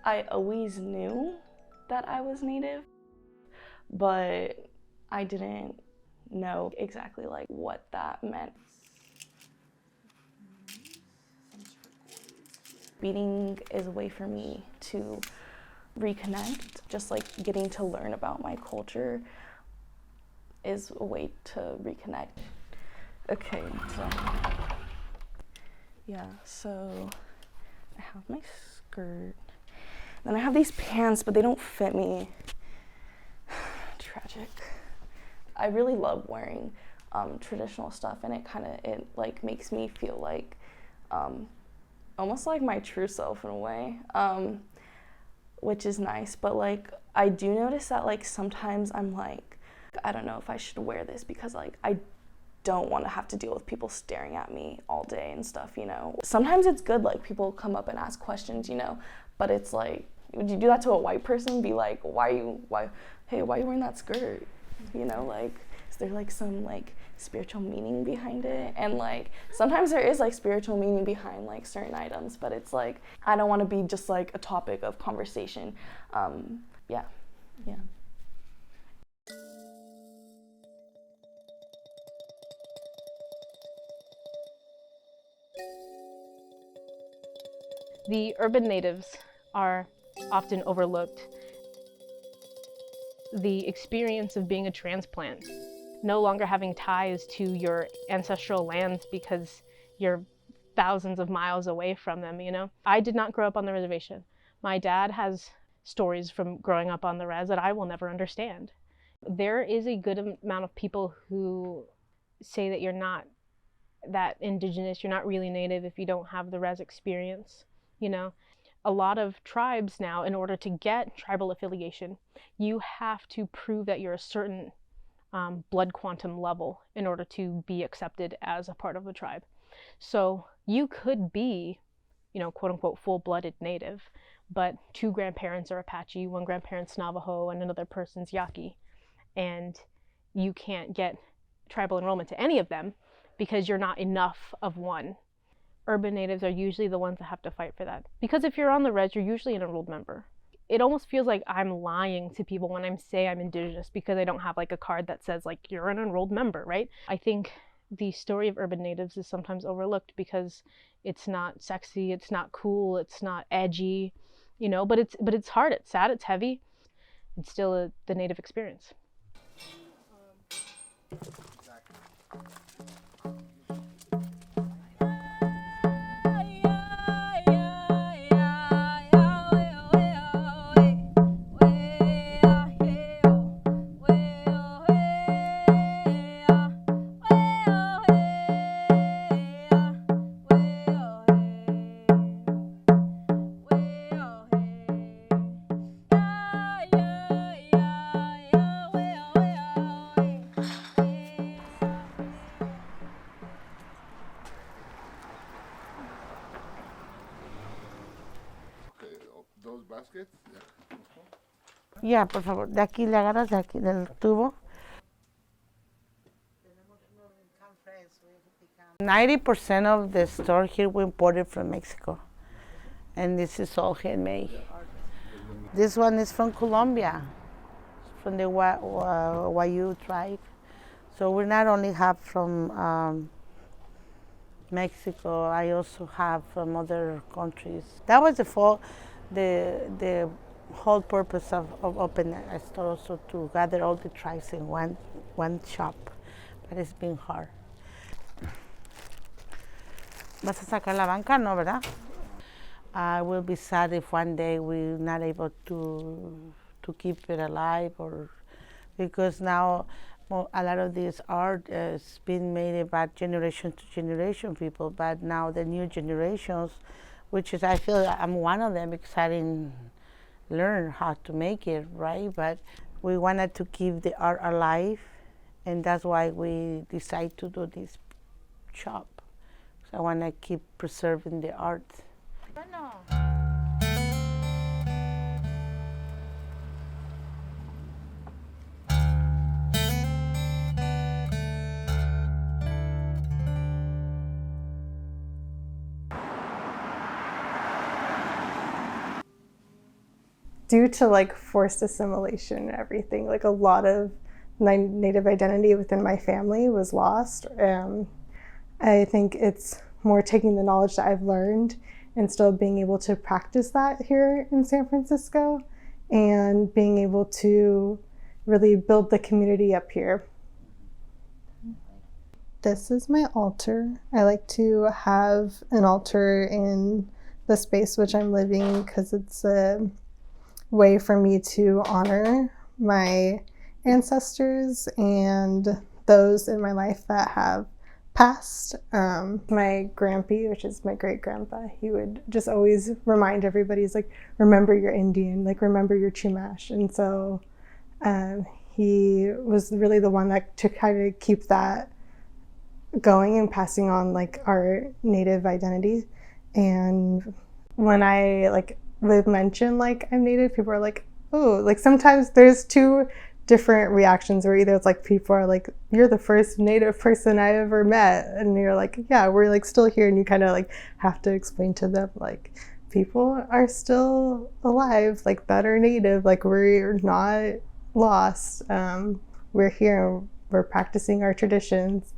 I always knew that I was Native, but I didn't know exactly like what that meant. Beading is a way for me to reconnect, just like getting to learn about my culture is a way to reconnect. Okay, so I have my skirt, then I have these pants, but they don't fit me. Tragic. I really love wearing traditional stuff, and it like makes me feel like almost like my true self in a way, which is nice. But like I do notice that like sometimes I'm like, I don't know if I should wear this because like I don't want to have to deal with people staring at me all day and stuff, you know. Sometimes it's good, like people come up and ask questions, you know, but it's like, would you do that to a white person? Be like, why are you wearing that skirt? You know, like, is there like some like spiritual meaning behind it? And like, sometimes there is like spiritual meaning behind like certain items, but it's like, I don't want to be just like a topic of conversation. Yeah. The urban natives are often overlooked. The experience of being a transplant, no longer having ties to your ancestral lands because you're thousands of miles away from them, you know? I did not grow up on the reservation. My dad has stories from growing up on the res that I will never understand. There is a good amount of people who say that you're not that indigenous, you're not really native if you don't have the res experience, you know? A lot of tribes now, in order to get tribal affiliation, you have to prove that you're a certain blood quantum level in order to be accepted as a part of the tribe. So you could be, you know, quote unquote, full-blooded native, but 2 grandparents are Apache, 1 grandparent's Navajo, and another person's Yaqui. And you can't get tribal enrollment to any of them because you're not enough of one. Urban natives are usually the ones that have to fight for that. Because if you're on the res, you're usually an enrolled member. It almost feels like I'm lying to people when I say I'm indigenous because I don't have like a card that says like you're an enrolled member, right? I think the story of urban natives is sometimes overlooked because it's not sexy, it's not cool, it's not edgy, you know, but it's hard, it's sad, it's heavy. It's still the native experience. Those baskets? Ya, por favor, de aquí le agarras, de aquí del tubo. 90% of the store here we imported from Mexico, and this is all handmade. This one is from Colombia, from the Wayu tribe. So we not only have from Mexico, I also have from other countries. That was the whole purpose of opening a store, also to gather all the tribes in one shop, but it's been hard. ¿Vas a sacar la banca? No, ¿verdad? I will be sad if one day we're not able to keep it alive, or because now a lot of this art has been made about generation to generation people, but now the new generations, which is, I feel I'm one of them, because I didn't learn how to make it, right? But we wanted to keep the art alive, and that's why we decided to do this shop. So I want to keep preserving the art. due to like forced assimilation and everything, like a lot of my Native identity within my family was lost. I think it's more taking the knowledge that I've learned and still being able to practice that here in San Francisco and being able to really build the community up here. This is my altar. I like to have an altar in the space which I'm living because it's a way for me to honor my ancestors and those in my life that have passed. My grandpa, which is my great-grandpa, he would just always remind everybody, he's like, remember you're Indian, like remember your Chumash. And so he was really the one that to kind of keep that going and passing on like our Native identity. And when I like would mention like I'm Native, people are like, oh, like sometimes there's two different reactions where either it's like people are like, you're the first Native person I ever met, and you're like, yeah, we're like still here, and you kind of like have to explain to them like people are still alive, like that are Native, like we're not lost, we're here, we're practicing our traditions.